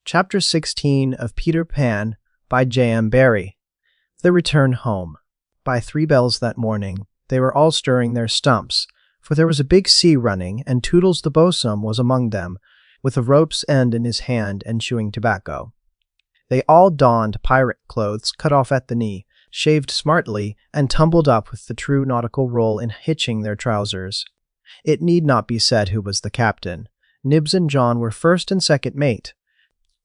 Chapter 16 of Peter Pan by J.M. Barrie. The Return Home. By 3 bells that morning, they were all stirring their stumps, for there was a big sea running, and Toodles the boatswain was among them, with a rope's end in his hand and chewing tobacco. They all donned pirate clothes cut off at the knee, shaved smartly, and tumbled up with the true nautical roll in hitching their trousers. It need not be said who was the captain. Nibs and John were first and second mate.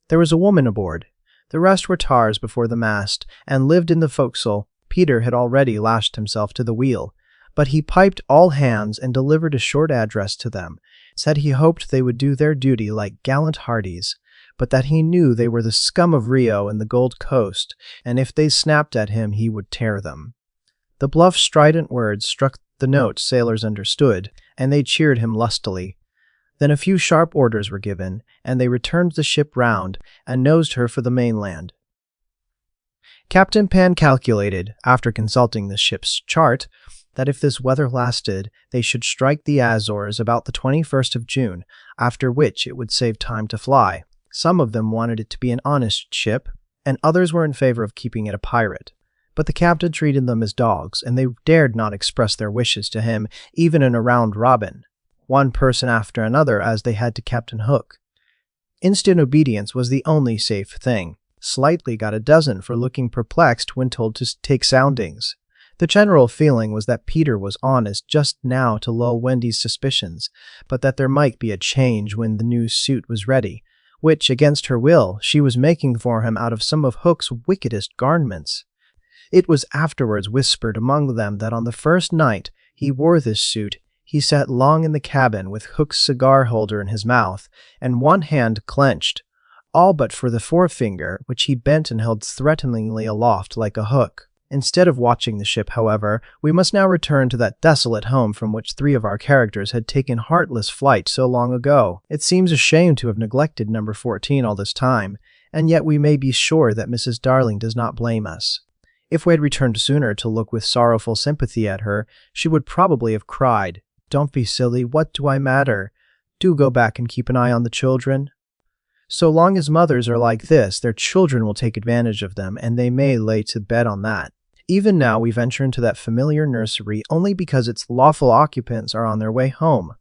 There was a woman aboard. The rest were tars before the mast, and lived in the forecastle. Peter had already lashed himself to the wheel, but he piped all hands and delivered a short address to them, said he hoped they would do their duty like gallant hearties, but that he knew they were the scum of Rio and the Gold Coast, and if they snapped at him he would tear them. The bluff, strident words struck the note sailors understood, and they cheered him lustily. Then a few sharp orders were given, and they returned the ship round and nosed her for the mainland. Captain Pan calculated, after consulting the ship's chart, that if this weather lasted, they should strike the Azores about the 21st of June, after which it would save time to fly. Some of them wanted it to be an honest ship, and others were in favor of keeping it a pirate. But the captain treated them as dogs, and they dared not express their wishes to him, even in a round robin, one person after another, as they had to Captain Hook. Instant obedience was the only safe thing. Slightly got a dozen for looking perplexed when told to take soundings. The general feeling was that Peter was honest just now to lull Wendy's suspicions, but that there might be a change when the new suit was ready, which, against her will, she was making for him out of some of Hook's wickedest garments. It was afterwards whispered among them that on the first night he wore this suit, he sat long in the cabin with Hook's cigar-holder in his mouth, and one hand clenched, all but for the forefinger, which he bent and held threateningly aloft like a hook. Instead of watching the ship, however, we must now return to that desolate home from which 3 of our characters had taken heartless flight so long ago. It seems a shame to have neglected number 14 all this time, and yet we may be sure that Mrs. Darling does not blame us. If we had returned sooner to look with sorrowful sympathy at her, she would probably have cried, "Don't be silly, what do I matter? Do go back and keep an eye on the children." So long as mothers are like this, their children will take advantage of them, and they may lay to bet on that. Even now we venture into that familiar nursery only because its lawful occupants are on their way home.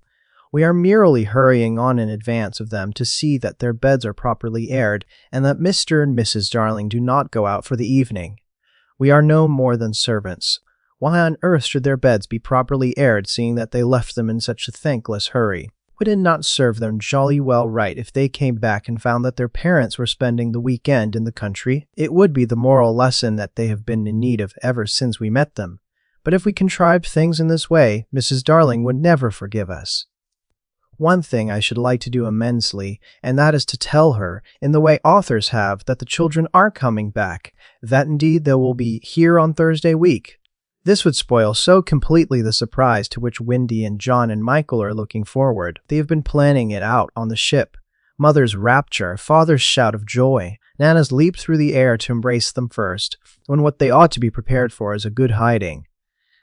We are merely hurrying on in advance of them to see that their beds are properly aired, and that Mr. and Mrs. Darling do not go out for the evening. We are no more than servants. Why on earth should their beds be properly aired, seeing that they left them in such a thankless hurry? Would it not serve them jolly well right if they came back and found that their parents were spending the week-end in the country? It would be the moral lesson that they have been in need of ever since we met them. But if we contrived things in this way, Mrs. Darling would never forgive us. One thing I should like to do immensely, and that is to tell her, in the way authors have, that the children are coming back, that indeed they will be here on Thursday week. This would spoil so completely the surprise to which Wendy and John and Michael are looking forward. They have been planning it out on the ship. Mother's rapture, father's shout of joy, Nana's leap through the air to embrace them first, when what they ought to be prepared for is a good hiding.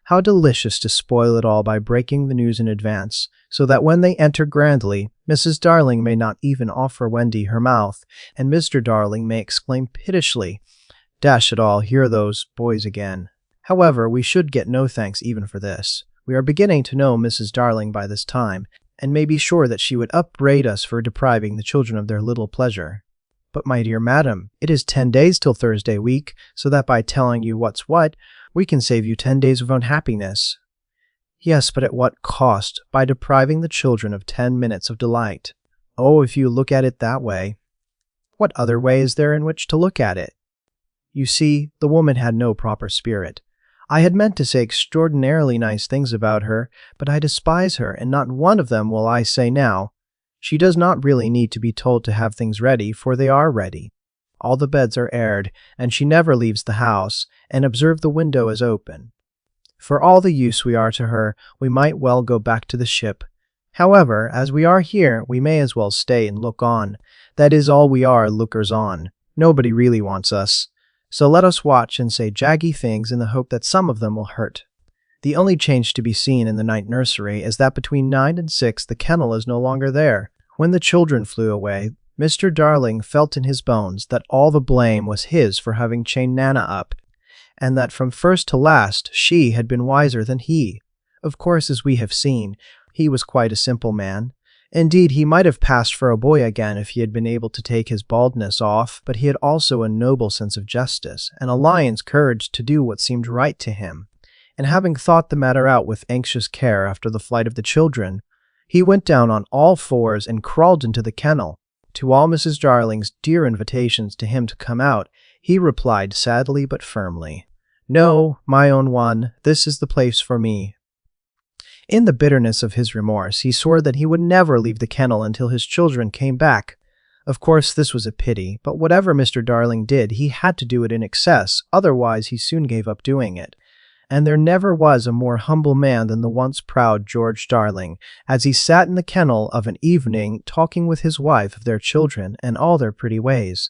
How delicious to spoil it all by breaking the news in advance, so that when they enter grandly, Mrs. Darling may not even offer Wendy her mouth, and Mr. Darling may exclaim pitifully, "Dash it all, here are those boys again." However, we should get no thanks even for this. We are beginning to know Mrs. Darling by this time, and may be sure that she would upbraid us for depriving the children of their little pleasure. "But my dear madam, it is 10 days till Thursday week, so that by telling you what's what, we can save you 10 days of unhappiness." "Yes, but at what cost, by depriving the children of 10 minutes of delight?" "Oh, if you look at it that way." "What other way is there in which to look at it?" You see, the woman had no proper spirit. I had meant to say extraordinarily nice things about her, but I despise her, and not one of them will I say now. She does not really need to be told to have things ready, for they are ready. All the beds are aired, and she never leaves the house, and observe the window is open. For all the use we are to her, we might well go back to the ship. However, as we are here, we may as well stay and look on. That is all we are, lookers on. Nobody really wants us. So let us watch and say jaggy things in the hope that some of them will hurt. The only change to be seen in the night nursery is that between 9 and 6 the kennel is no longer there. When the children flew away, Mr. Darling felt in his bones that all the blame was his for having chained Nana up, and that from first to last she had been wiser than he. Of course, as we have seen, he was quite a simple man. Indeed, he might have passed for a boy again if he had been able to take his baldness off, but he had also a noble sense of justice, and a lion's courage to do what seemed right to him. And having thought the matter out with anxious care after the flight of the children, he went down on all fours and crawled into the kennel. To all Mrs. Darling's dear invitations to him to come out, he replied sadly but firmly, "No, my own one, this is the place for me." In the bitterness of his remorse, he swore that he would never leave the kennel until his children came back. Of course, this was a pity, but whatever Mr. Darling did, he had to do it in excess, otherwise he soon gave up doing it. And there never was a more humble man than the once proud George Darling, as he sat in the kennel of an evening talking with his wife of their children and all their pretty ways.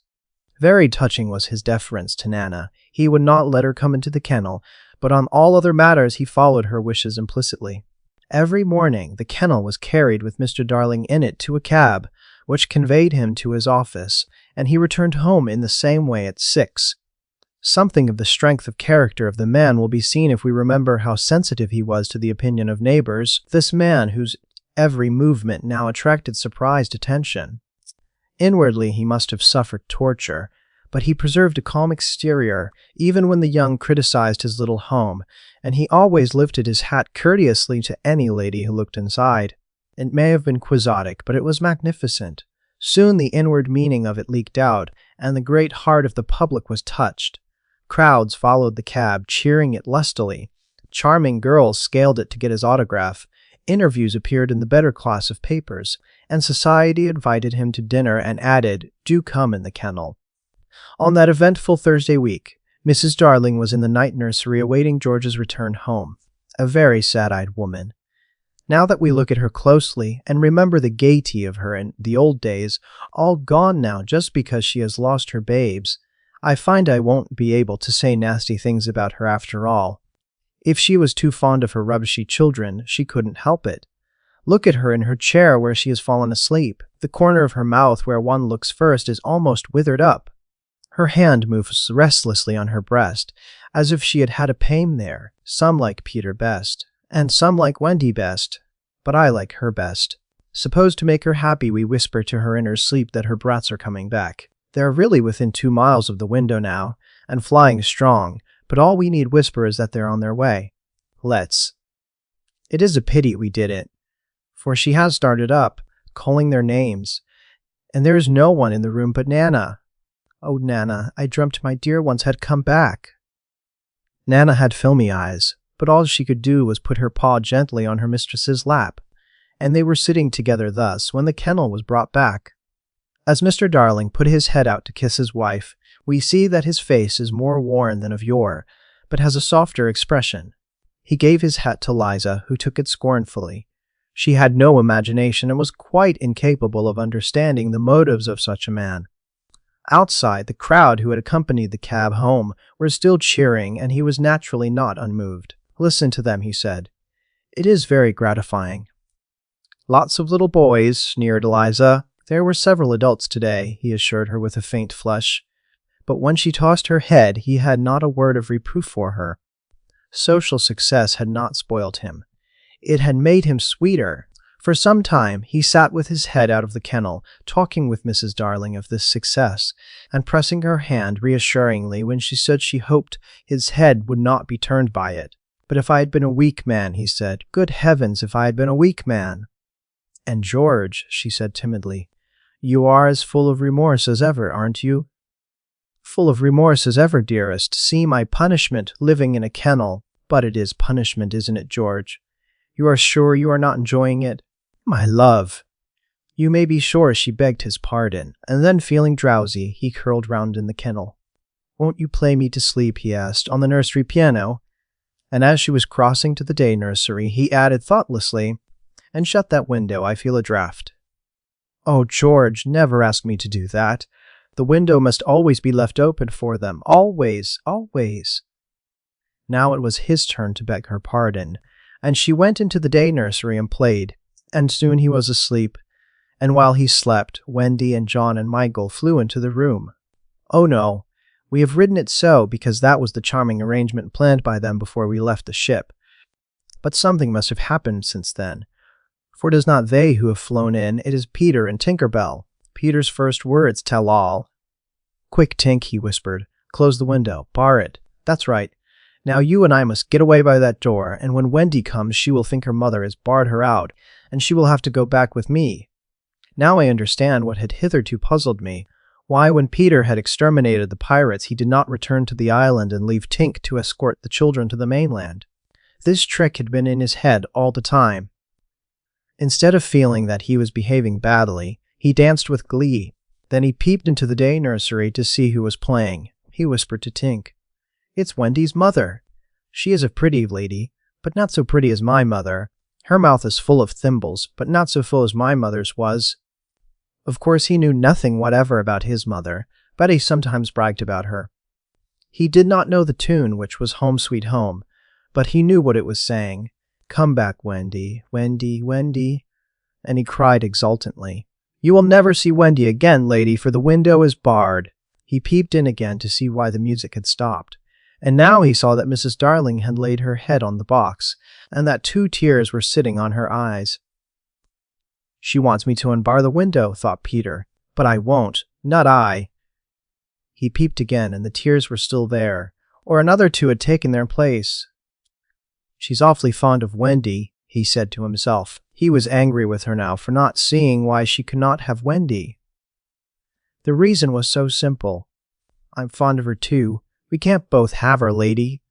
Very touching was his deference to Nana. He would not let her come into the kennel, but on all other matters he followed her wishes implicitly. Every morning the kennel was carried with Mr. Darling in it to a cab, which conveyed him to his office, and he returned home in the same way at 6. Something of the strength of character of the man will be seen if we remember how sensitive he was to the opinion of neighbors, this man whose every movement now attracted surprised attention. Inwardly he must have suffered torture, but he preserved a calm exterior, even when the young criticized his little home, and he always lifted his hat courteously to any lady who looked inside. It may have been quixotic, but it was magnificent. Soon the inward meaning of it leaked out, and the great heart of the public was touched. Crowds followed the cab, cheering it lustily. Charming girls scaled it to get his autograph. Interviews appeared in the better class of papers, and society invited him to dinner and added, "Do come in the kennel." On that eventful Thursday week, Mrs. Darling was in the night nursery awaiting George's return home, a very sad-eyed woman. Now that we look at her closely and remember the gaiety of her in the old days, all gone now just because she has lost her babes, I find I won't be able to say nasty things about her after all. If she was too fond of her rubbishy children, she couldn't help it. Look at her in her chair where she has fallen asleep. The corner of her mouth where one looks first is almost withered up. Her hand moves restlessly on her breast, as if she had had a pain there. Some like Peter best, and some like Wendy best, but I like her best. Suppose to make her happy we whisper to her in her sleep that her brats are coming back. They're really within 2 miles of the window now, and flying strong, but all we need whisper is that they're on their way. Let's. It is a pity we did it, for she has started up, calling their names, and there is no one in the room but Nana. Oh, Nana, I dreamt my dear ones had come back. Nana had filmy eyes, but all she could do was put her paw gently on her mistress's lap, and they were sitting together thus when the kennel was brought back. As Mr. Darling put his head out to kiss his wife, we see that his face is more worn than of yore, but has a softer expression. He gave his hat to Liza, who took it scornfully. She had no imagination and was quite incapable of understanding the motives of such a man. Outside, the crowd who had accompanied the cab home were still cheering, and he was naturally not unmoved. "Listen to them," he said. "It is very gratifying." "Lots of little boys," sneered Liza. "There were several adults today," he assured her with a faint flush. But when she tossed her head, he had not a word of reproof for her. Social success had not spoiled him. It had made him sweeter. For some time he sat with his head out of the kennel, talking with Mrs. Darling of this success, and pressing her hand reassuringly when she said she hoped his head would not be turned by it. "But if I had been a weak man," he said. "Good heavens, if I had been a weak man!" "And George," she said timidly, "you are as full of remorse as ever, aren't you?" "Full of remorse as ever, dearest. See my punishment, living in a kennel. But it is punishment, isn't it, George? You are sure you are not enjoying it?" "My love!" You may be sure she begged his pardon, and then feeling drowsy, he curled round in the kennel. "Won't you play me to sleep?" he asked, "on the nursery piano?" And as she was crossing to the day nursery, he added thoughtlessly, "And shut that window, I feel a draught." "Oh, George, never ask me to do that. The window must always be left open for them. Always, always." Now it was his turn to beg her pardon, and she went into the day nursery and played, and soon he was asleep, and while he slept, Wendy and John and Michael flew into the room. Oh no, we have written it so because that was the charming arrangement planned by them before we left the ship. But something must have happened since then, for it is not they who have flown in, it is Peter and Tinker Bell. Peter's first words tell all. "Quick, Tink," he whispered. "Close the window. Bar it. That's right. Now you and I must get away by that door, and when Wendy comes she will think her mother has barred her out, and she will have to go back with me." Now I understand what had hitherto puzzled me, why when Peter had exterminated the pirates he did not return to the island and leave Tink to escort the children to the mainland. This trick had been in his head all the time. Instead of feeling that he was behaving badly, he danced with glee. Then he peeped into the day nursery to see who was playing. He whispered to Tink, "It's Wendy's mother. She is a pretty lady, but not so pretty as my mother. Her mouth is full of thimbles, but not so full as my mother's was." Of course he knew nothing whatever about his mother, but he sometimes bragged about her. He did not know the tune, which was Home Sweet Home, but he knew what it was saying. "Come back, Wendy, Wendy, Wendy," and he cried exultantly, "You will never see Wendy again, lady, for the window is barred." He peeped in again to see why the music had stopped, and now he saw that Mrs. Darling had laid her head on the box, and that 2 tears were sitting on her eyes. "She wants me to unbar the window," thought Peter, "but I won't, not I." He peeped again, and the tears were still there, or another 2 had taken their place. "She's awfully fond of Wendy," he said to himself. He was angry with her now for not seeing why she could not have Wendy. The reason was so simple. "I'm fond of her too. We can't both have her, lady."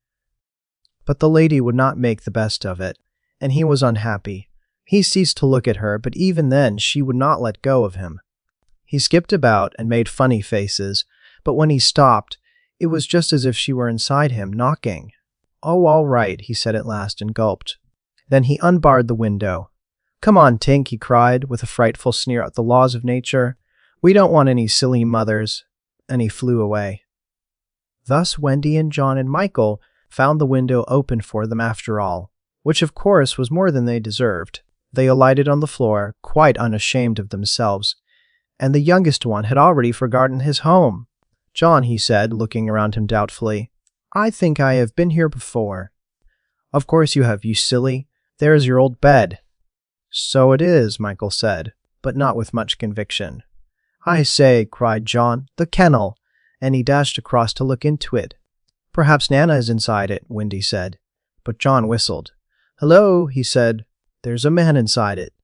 But the lady would not make the best of it, and he was unhappy. He ceased to look at her, but even then she would not let go of him. He skipped about and made funny faces, but when he stopped, it was just as if she were inside him, knocking. "Oh, all right," he said at last and gulped. Then he unbarred the window. "Come on, Tink," he cried, with a frightful sneer at the laws of nature. "We don't want any silly mothers," and he flew away. Thus Wendy and John and Michael found the window open for them after all, which of course was more than they deserved. They alighted on the floor, quite unashamed of themselves, and the youngest one had already forgotten his home. "John," he said, looking around him doubtfully, "I think I have been here before." "Of course you have, you silly. There is your old bed." "So it is," Michael said, but not with much conviction. "I say," cried John, "the kennel," and he dashed across to look into it. "Perhaps Nana is inside it," Wendy said, but John whistled. "Hello," he said, "there's a man inside it."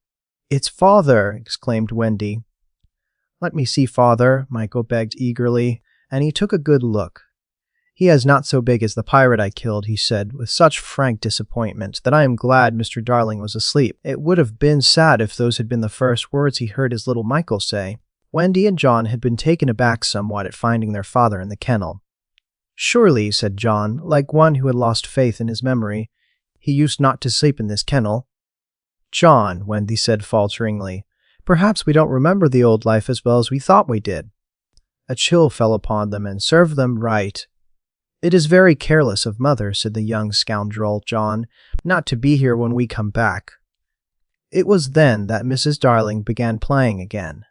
"It's Father," exclaimed Wendy. "Let me see Father," Michael begged eagerly, and he took a good look. "He is not so big as the pirate I killed," he said, with such frank disappointment that I am glad Mr. Darling was asleep. It would have been sad if those had been the first words he heard his little Michael say. Wendy and John had been taken aback somewhat at finding their father in the kennel. "Surely," said John, like one who had lost faith in his memory, "he used not to sleep in this kennel." "John," Wendy said falteringly, "perhaps we don't remember the old life as well as we thought we did." A chill fell upon them and served them right. "It is very careless of Mother," said the young scoundrel John, "not to be here when we come back." It was then that Mrs. Darling began playing again.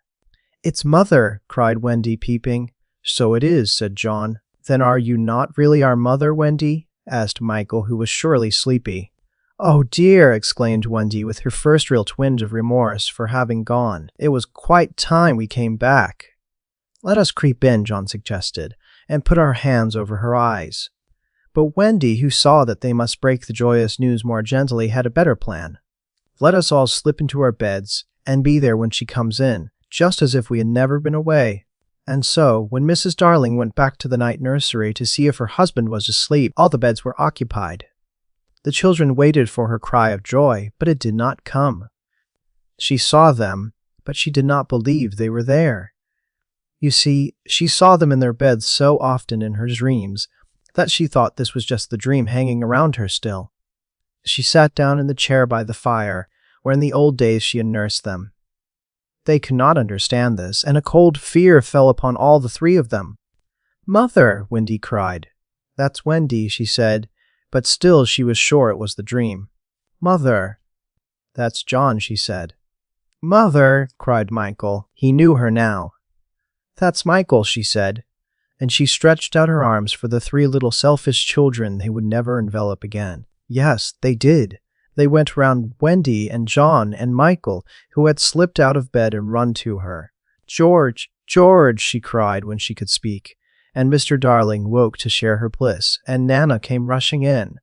"It's Mother," cried Wendy, peeping. "So it is," said John. "Then are you not really our mother, Wendy?" asked Michael, who was surely sleepy. "Oh dear!" exclaimed Wendy, with her first real twinge of remorse for having gone. "It was quite time we came back." "Let us creep in," John suggested, and put our hands over her eyes. But Wendy, who saw that they must break the joyous news more gently, had a better plan. "Let us all slip into our beds, and be there when she comes in, just as if we had never been away." And so, when Mrs. Darling went back to the night nursery to see if her husband was asleep, all the beds were occupied. The children waited for her cry of joy, but it did not come. She saw them, but she did not believe they were there. You see, she saw them in their beds so often in her dreams that she thought this was just the dream hanging around her still. She sat down in the chair by the fire, where in the old days she had nursed them. They could not understand this, and a cold fear fell upon all the 3 of them. "Mother!" Wendy cried. "That's Wendy," she said, but still she was sure it was the dream. "Mother!" "That's John," she said. "Mother!" cried Michael. He knew her now. "That's Michael," she said, and she stretched out her arms for the three little selfish children they would never envelop again. Yes, they did. They went round Wendy and John and Michael, who had slipped out of bed and run to her. "George! George!" she cried when she could speak, and Mr. Darling woke to share her bliss, and Nana came rushing in.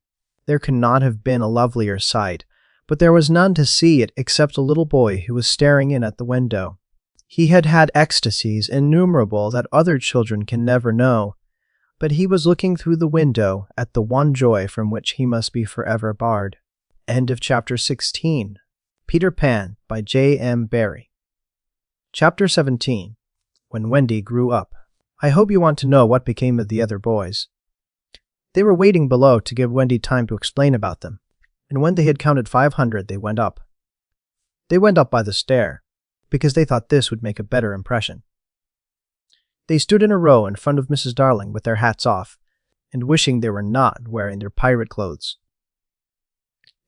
There could not have been a lovelier sight, but there was none to see it except a little boy who was staring in at the window. He had had ecstasies innumerable that other children can never know, but he was looking through the window at the one joy from which he must be forever barred. End of Chapter 16. Peter Pan by J.M. Barrie. Chapter 17. When Wendy Grew Up. I hope you want to know what became of the other boys. They were waiting below to give Wendy time to explain about them, and when they had counted 500, they went up. They went up by the stair, because they thought this would make a better impression. They stood in a row in front of Mrs. Darling with their hats off, and wishing they were not wearing their pirate clothes.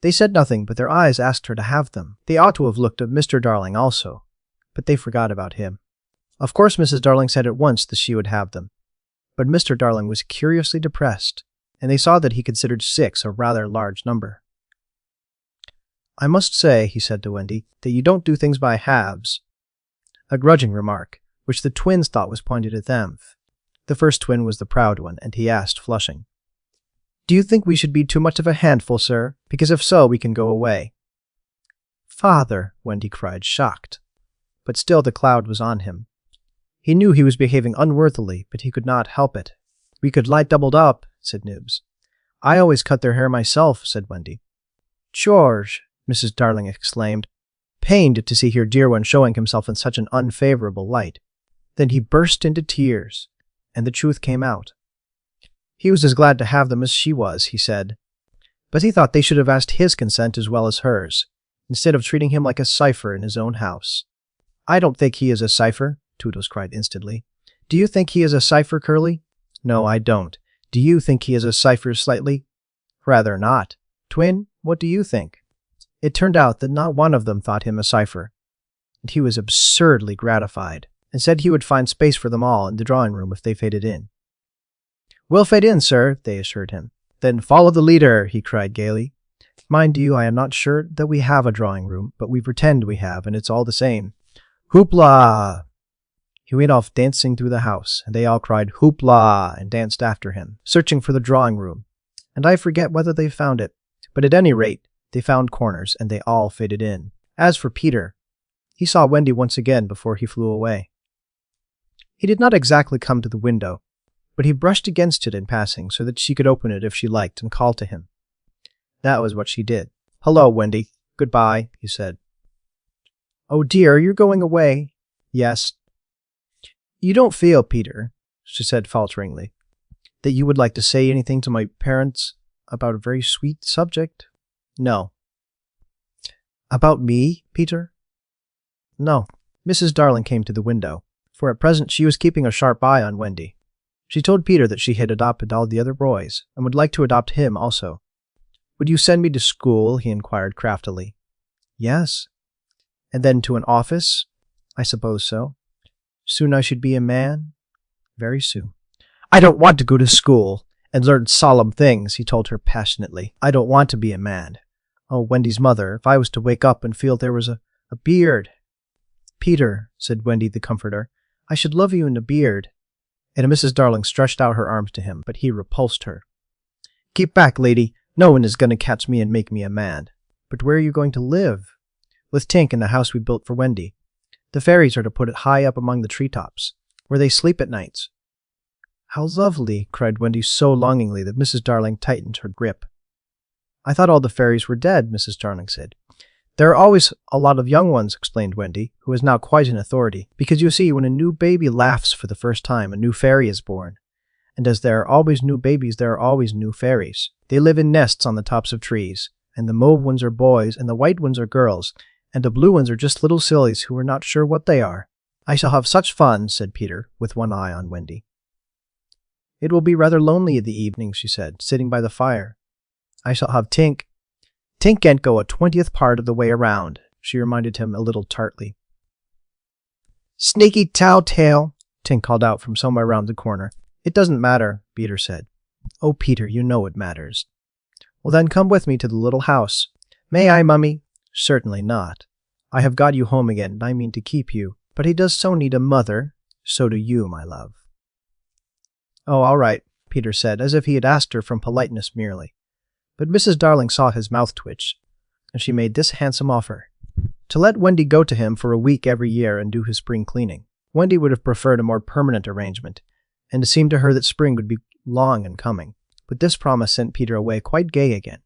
They said nothing, but their eyes asked her to have them. They ought to have looked at Mr. Darling also, but they forgot about him. Of course Mrs. Darling said at once that she would have them, but Mr. Darling was curiously depressed, and they saw that he considered 6 a rather large number. "I must say," he said to Wendy, "that you don't do things by halves." A grudging remark, which the twins thought was pointed at them. The first twin was the proud one, and he asked, flushing, "Do you think we should be too much of a handful, sir? Because if so, we can go away." "Father!" Wendy cried, shocked. But still the cloud was on him. He knew he was behaving unworthily, but he could not help it. "We could lie doubled up," said Nibs. "I always cut their hair myself," said Wendy. "George!" Mrs. Darling exclaimed, pained to see her dear one showing himself in such an unfavorable light. Then he burst into tears, and the truth came out. He was as glad to have them as she was, he said, but he thought they should have asked his consent as well as hers, instead of treating him like a cipher in his own house. "I don't think he is a cipher," Toodles cried instantly. "Do you think he is a cipher, Curly?" "No, I don't. Do you think he is a cipher, Slightly?" "Rather not. Twin, what do you think?" It turned out that not one of them thought him a cipher, and he was absurdly gratified, and said he would find space for them all in the drawing-room if they faded in. "We'll fade in, sir," they assured him. "Then follow the leader," he cried gaily. "Mind you, I am not sure that we have a drawing-room, but we pretend we have, and it's all the same. Hoopla!" He went off dancing through the house, and they all cried hoopla and danced after him, searching for the drawing-room, and I forget whether they found it, but at any rate, they found corners, and they all faded in. As for Peter, he saw Wendy once again before he flew away. He did not exactly come to the window, but he brushed against it in passing so that she could open it if she liked and call to him. That was what she did. "Hello, Wendy. Goodbye," he said. "Oh dear, you're going away." "Yes." "You don't feel, Peter," she said falteringly, "that you would like to say anything to my parents about a very sweet subject?" "No." "About me, Peter?" "No." Mrs. Darling came to the window, for at present she was keeping a sharp eye on Wendy. She told Peter that she had adopted all the other boys, and would like to adopt him also. "Would you send me to school?" he inquired craftily. "Yes." "And then to an office?" "I suppose so." "Soon I should be a man?" "Very soon." "I don't want to go to school and learn solemn things," he told her passionately. "I don't want to be a man. Oh, Wendy's mother, if I was to wake up and feel there was a beard." "Peter," said Wendy the comforter, "I should love you in a beard." And Mrs. Darling stretched out her arms to him, but he repulsed her. "Keep back, lady. No one is going to catch me and make me a man." "But where are you going to live?" "With Tink in the house we built for Wendy. The fairies are to put it high up among the treetops, where they sleep at nights." "How lovely!" cried Wendy so longingly that Mrs. Darling tightened her grip. "I thought all the fairies were dead," Mrs. Darling said. "There are always a lot of young ones," explained Wendy, who was now quite an authority, "because you see, when a new baby laughs for the first time, a new fairy is born. And as there are always new babies, there are always new fairies. They live in nests on the tops of trees, and the mauve ones are boys, and the white ones are girls, and the blue ones are just little sillies who are not sure what they are." "I shall have such fun," said Peter, with one eye on Wendy. "It will be rather lonely in the evening," she said, "sitting by the fire." "I shall have Tink." "Tink can't go a 20th part of the way around," she reminded him a little tartly. Sneaky telltale, Tink called out from somewhere around the corner. It doesn't matter, Peter said. Oh, Peter, you know it matters. Well, then come with me to the little house. May I, Mummy? Certainly not. I have got you home again, and I mean to keep you. But he does so need a mother. So do you, my love. Oh, all right, Peter said, as if he had asked her from politeness merely. But Mrs. Darling saw his mouth twitch, and she made this handsome offer. To let Wendy go to him for a week every year and do his spring cleaning. Wendy would have preferred a more permanent arrangement, and it seemed to her that spring would be long in coming. But this promise sent Peter away quite gay again.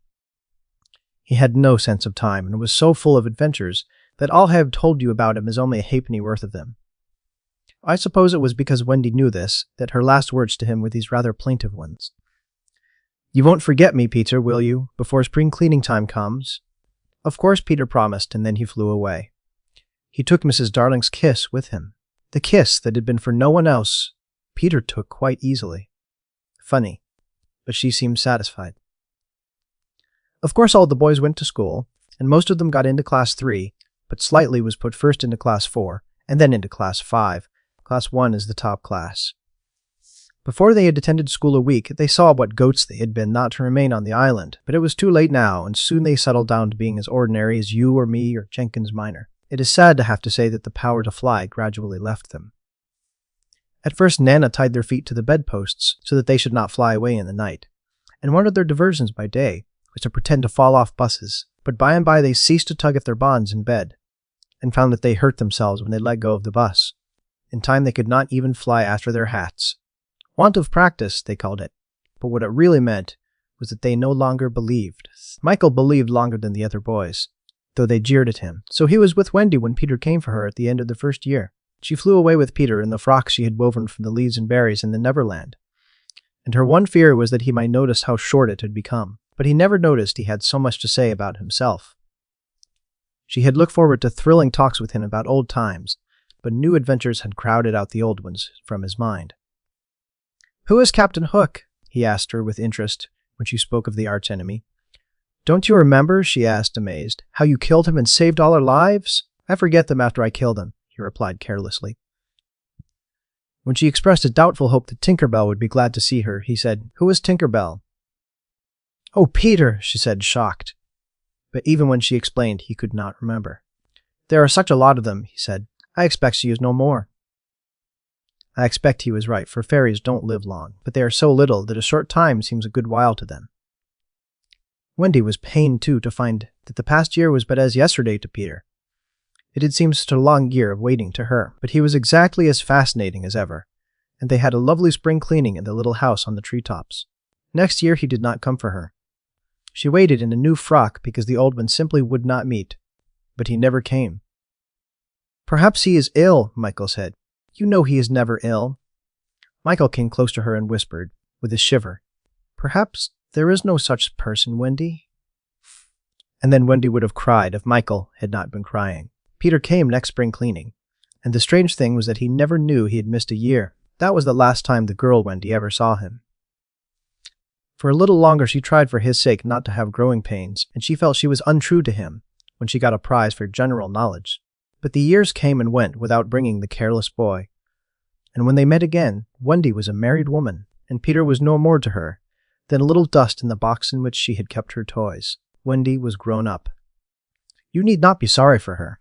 He had no sense of time, and was so full of adventures that all I have told you about him is only a halfpenny worth of them. I suppose it was because Wendy knew this, that her last words to him were these rather plaintive ones. You won't forget me, Peter, will you, before spring cleaning time comes? Of course Peter promised, and then he flew away. He took Mrs. Darling's kiss with him. The kiss that had been for no one else, Peter took quite easily. Funny, but she seemed satisfied. Of course all the boys went to school, and most of them got into Class 3, but Slightly was put first into Class 4, and then into Class 5. Class 1 is the top class. Before they had attended school a week, they saw what goats they had been not to remain on the island, but it was too late now, and soon they settled down to being as ordinary as you or me or Jenkins Minor. It is sad to have to say that the power to fly gradually left them. At first Nana tied their feet to the bedposts so that they should not fly away in the night, and one of their diversions by day was to pretend to fall off buses, but by and by they ceased to tug at their bonds in bed, and found that they hurt themselves when they let go of the bus. In time they could not even fly after their hats. Want of practice, they called it, but what it really meant was that they no longer believed. Michael believed longer than the other boys, though they jeered at him, so he was with Wendy when Peter came for her at the end of the first year. She flew away with Peter in the frock she had woven from the leaves and berries in the Neverland, and her one fear was that he might notice how short it had become, but he never noticed he had so much to say about himself. She had looked forward to thrilling talks with him about old times, but new adventures had crowded out the old ones from his mind. Who is Captain Hook? He asked her with interest when she spoke of the arch-enemy. Don't you remember, she asked, amazed, how you killed him and saved all our lives? I forget them after I killed him, he replied carelessly. When she expressed a doubtful hope that Tinker Bell would be glad to see her, he said, Who is Tinker Bell? Oh, Peter, she said, shocked. But even when she explained, he could not remember. There are such a lot of them, he said. I expect she is no more. I expect he was right, for fairies don't live long, but they are so little that a short time seems a good while to them. Wendy was pained, too, to find that the past year was but as yesterday to Peter. It had seemed such a long year of waiting to her, but he was exactly as fascinating as ever, and they had a lovely spring cleaning in the little house on the treetops. Next year he did not come for her. She waited in a new frock because the old one simply would not meet, but he never came. Perhaps he is ill, Michael said. You know he is never ill. Michael came close to her and whispered, with a shiver, Perhaps there is no such person, Wendy. And then Wendy would have cried if Michael had not been crying. Peter came next spring cleaning, and the strange thing was that he never knew he had missed a year. That was the last time the girl Wendy ever saw him. For a little longer she tried for his sake not to have growing pains, and she felt she was untrue to him when she got a prize for general knowledge. But the years came and went without bringing the careless boy. And when they met again, Wendy was a married woman, and Peter was no more to her than a little dust in the box in which she had kept her toys. Wendy was grown up. You need not be sorry for her.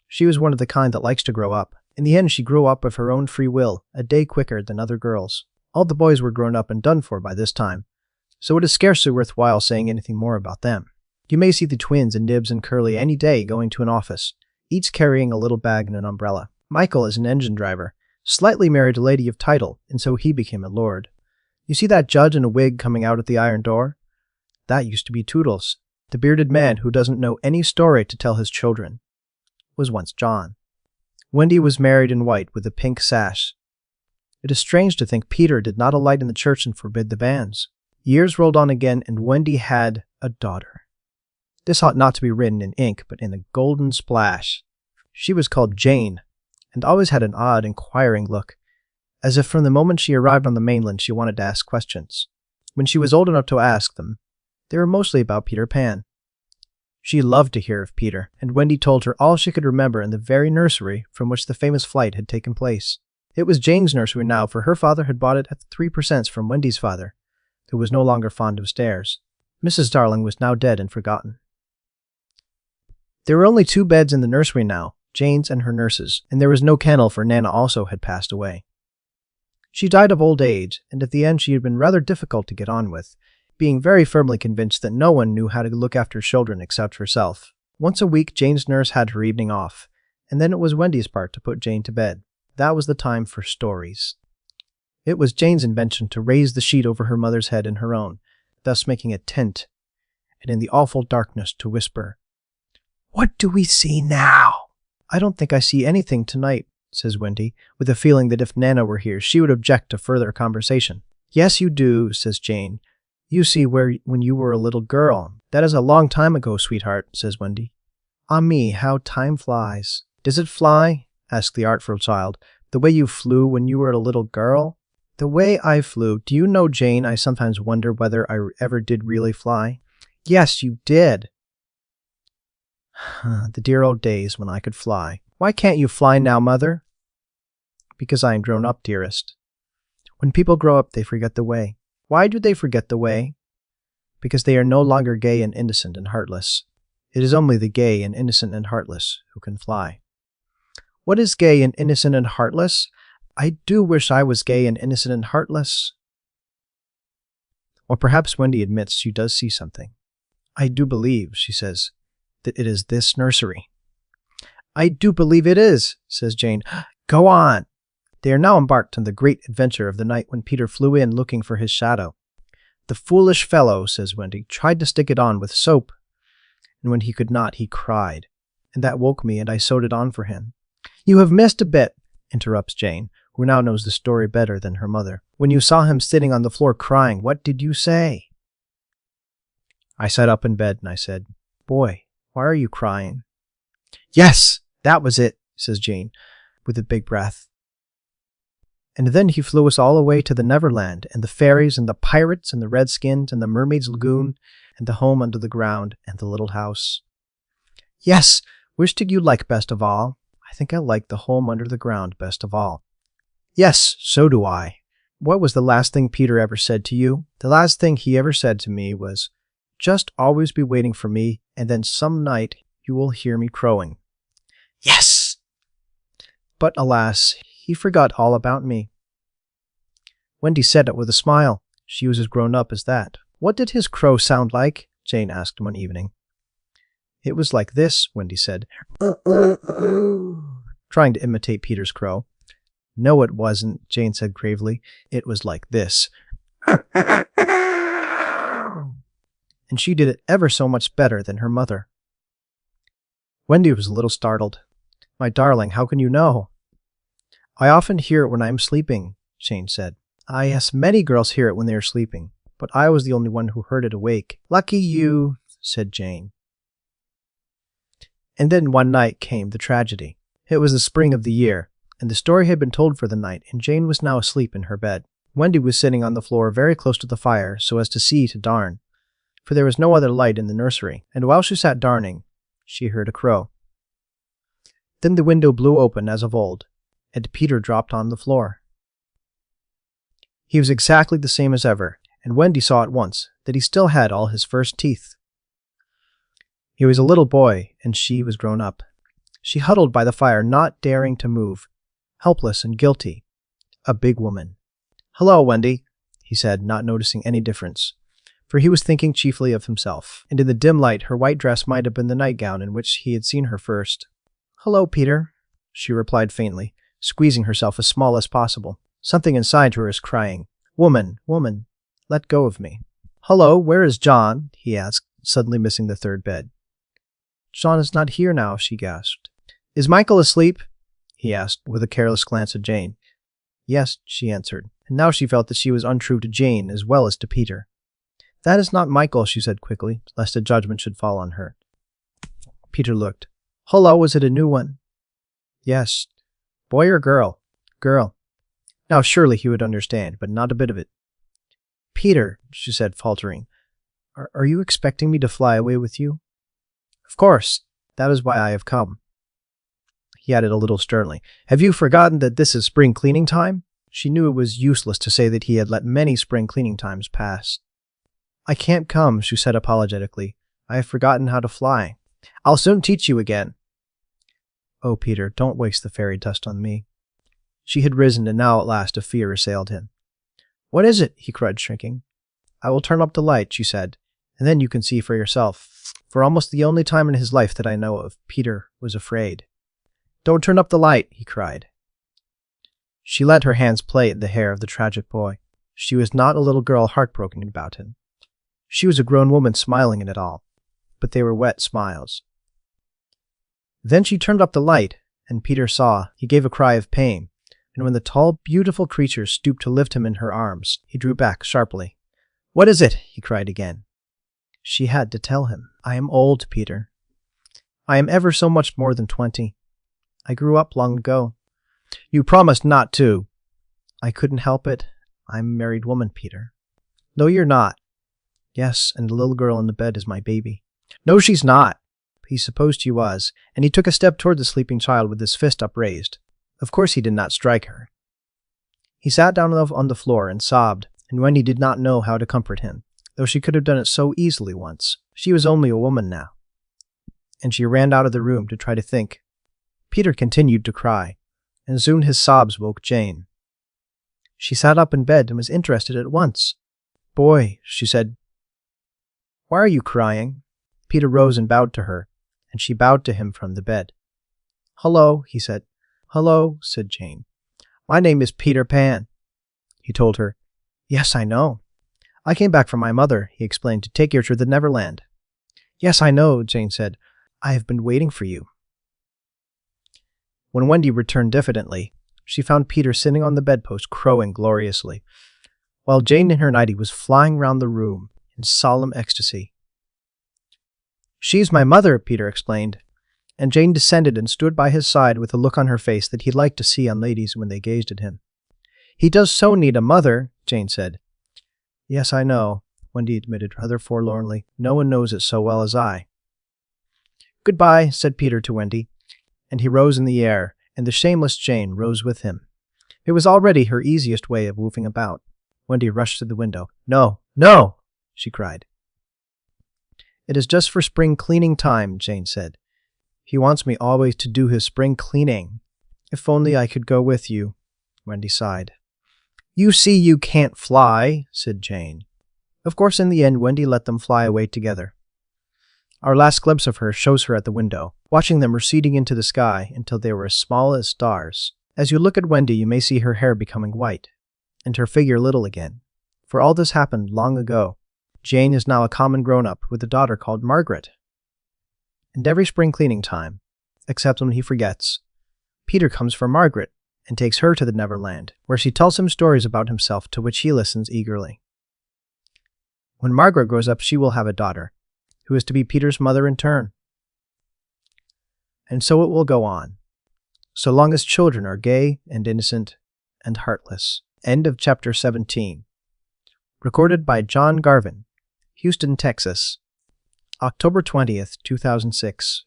She was one of the kind that likes to grow up. In the end, she grew up of her own free will, a day quicker than other girls. All the boys were grown up and done for by this time, so it is scarcely worthwhile saying anything more about them. You may see the twins and Nibs and Curly any day going to an office, each carrying a little bag and an umbrella. Michael is an engine driver, Slightly married a lady of title, and so he became a lord. You see that judge in a wig coming out at the iron door? That used to be Toodles, the bearded man who doesn't know any story to tell his children. Was once John. Wendy was married in white with a pink sash. It is strange to think Peter did not alight in the church and forbid the banns. Years rolled on again, and Wendy had a daughter. This ought not to be written in ink, but in a golden splash. She was called Jane, and always had an odd, inquiring look, as if from the moment she arrived on the mainland she wanted to ask questions. When she was old enough to ask them, they were mostly about Peter Pan. She loved to hear of Peter, and Wendy told her all she could remember in the very nursery from which the famous flight had taken place. It was Jane's nursery now, for her father had bought it at 3% from Wendy's father, who was no longer fond of stairs. Mrs. Darling was now dead and forgotten. There were only 2 beds in the nursery now, Jane's and her nurse's, and there was no kennel, for Nana also had passed away. She died of old age, and at the end she had been rather difficult to get on with, being very firmly convinced that no one knew how to look after children except herself. Once a week Jane's nurse had her evening off, and then it was Wendy's part to put Jane to bed. That was the time for stories. It was Jane's invention to raise the sheet over her mother's head and her own, thus making a tent, and in the awful darkness to whisper, "What do we see now?" "I don't think I see anything tonight," says Wendy, with a feeling that if Nana were here she would object to further conversation. "Yes, you do," says Jane. "You see when you were a little girl." "That is a long time ago, sweetheart," says Wendy. "Ah me, how time flies." "Does it fly?" asked the artful child. "The way you flew when you were a little girl?" "The way I flew? Do you know, Jane, I sometimes wonder whether I ever did really fly." "Yes, you did." "The dear old days when I could fly." "Why can't you fly now, Mother?" "Because I am grown up, dearest. When people grow up, they forget the way." "Why do they forget the way?" "Because they are no longer gay and innocent and heartless. It is only the gay and innocent and heartless who can fly." "What is gay and innocent and heartless? I do wish I was gay and innocent and heartless." Or perhaps Wendy admits she does see something. "I do believe," she says, "that it is this nursery." "I do believe it is," says Jane. "Go on." They are now embarked on the great adventure of the night when Peter flew in looking for his shadow. "The foolish fellow," says Wendy, "tried to stick it on with soap, and when he could not, he cried, and that woke me, and I sewed it on for him." "You have missed a bit," interrupts Jane, who now knows the story better than her mother. "When you saw him sitting on the floor crying, what did you say?" "I sat up in bed and I said, 'Boy, why are you crying?'" "Yes, that was it," says Jane, with a big breath. "And then he flew us all away to the Neverland, and the fairies, and the pirates, and the redskins, and the mermaid's lagoon, and the home under the ground, and the little house." "Yes, which did you like best of all?" "I think I liked the home under the ground best of all." "Yes, so do I." "What was the last thing Peter ever said to you?" "The last thing he ever said to me was, 'Just always be waiting for me, and then some night you will hear me crowing.'" "Yes!" "But alas, he forgot all about me." Wendy said it with a smile. She was as grown up as that. "What did his crow sound like?" Jane asked one evening. "It was like this," Wendy said, trying to imitate Peter's crow. "No, it wasn't," Jane said gravely. "It was like this." And she did it ever so much better than her mother. Wendy was a little startled. "My darling, how can you know?" "I often hear it when I am sleeping," Jane said. "Ah, yes, many girls hear it when they are sleeping, but I was the only one who heard it awake." "Lucky you," said Jane. And then one night came the tragedy. It was the spring of the year, and the story had been told for the night, and Jane was now asleep in her bed. Wendy was sitting on the floor very close to the fire so as to see to darn, for there was no other light in the nursery, and while she sat darning, she heard a crow. Then the window blew open as of old, and Peter dropped on the floor. He was exactly the same as ever, and Wendy saw at once that he still had all his first teeth. He was a little boy, and she was grown up. She huddled by the fire, not daring to move, helpless and guilty, a big woman. "Hello, Wendy," he said, not noticing any difference, for he was thinking chiefly of himself, and in the dim light her white dress might have been the nightgown in which he had seen her first. "Hello, Peter," she replied faintly, squeezing herself as small as possible. Something inside her is crying, "Woman, woman, let go of me." "Hello, where is John?" he asked, suddenly missing the third bed. "John is not here now," she gasped. "Is Michael asleep?" he asked, with a careless glance at Jane. "Yes," she answered, and now she felt that she was untrue to Jane as well as to Peter. "That is not Michael," she said quickly, lest a judgment should fall on her. Peter looked. "Hello, is it a new one?" "Yes." "Boy or girl?" "Girl." Now surely he would understand, but not a bit of it. "Peter," she said, faltering, are you expecting me to fly away with you?" Of course, that is why I have come. He added a little sternly, Have you forgotten that this is spring cleaning time? She knew it was useless to say that he had let many spring cleaning times pass. I can't come, she said apologetically. I have forgotten how to fly. I'll soon teach you again. Oh, Peter, don't waste the fairy dust on me. She had risen, and now at last a fear assailed him. What is it? He cried, shrinking. I will turn up the light, she said, and then you can see for yourself. For almost the only time in his life that I know of, Peter was afraid. Don't turn up the light, he cried. She let her hands play at the hair of the tragic boy. She was not a little girl heartbroken about him. She was a grown woman smiling at it all, but they were wet smiles. Then she turned up the light, and Peter saw. He gave a cry of pain, and when the tall, beautiful creature stooped to lift him in her arms, he drew back sharply. What is it? He cried again. She had to tell him. I am old, Peter. I am ever so much more than 20. I grew up long ago. You promised not to. I couldn't help it. I'm a married woman, Peter. No, you're not. Yes, and the little girl in the bed is my baby. No, she's not. He supposed she was, and he took a step toward the sleeping child with his fist upraised. Of course he did not strike her. He sat down on the floor and sobbed, and Wendy did not know how to comfort him, though she could have done it so easily once. She was only a woman now. And she ran out of the room to try to think. Peter continued to cry, and soon his sobs woke Jane. She sat up in bed and was interested at once. Boy, she said, why are you crying? Peter rose and bowed to her, and she bowed to him from the bed. Hello, he said. Hello, said Jane. My name is Peter Pan, he told her. Yes, I know. I came back from my mother, he explained, to take you to the Neverland. Yes, I know, Jane said. I have been waiting for you. When Wendy returned diffidently, she found Peter sitting on the bedpost crowing gloriously, while Jane in her nightie was flying round the room in solemn ecstasy. She's my mother, Peter explained, and Jane descended and stood by his side with a look on her face that he liked to see on ladies when they gazed at him. He does so need a mother, Jane said. Yes, I know, Wendy admitted rather forlornly. No one knows it so well as I. Goodbye, said Peter to Wendy, and he rose in the air, and the shameless Jane rose with him. It was already her easiest way of moving about. Wendy rushed to the window. No, no, she cried. It is just for spring cleaning time, Jane said. He wants me always to do his spring cleaning. If only I could go with you, Wendy sighed. You see you can't fly, said Jane. Of course, in the end, Wendy let them fly away together. Our last glimpse of her shows her at the window, watching them receding into the sky until they were as small as stars. As you look at Wendy, you may see her hair becoming white, and her figure little again. For all this happened long ago. Jane is now a common grown-up with a daughter called Margaret. And every spring cleaning time, except when he forgets, Peter comes for Margaret and takes her to the Neverland, where she tells him stories about himself to which he listens eagerly. When Margaret grows up, she will have a daughter, who is to be Peter's mother in turn. And so it will go on, so long as children are gay and innocent and heartless. End of chapter 17. Recorded by John Garvin, Houston, Texas, October 20th, 2006.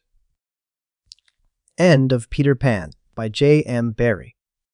End of Peter Pan by J.M. Barrie.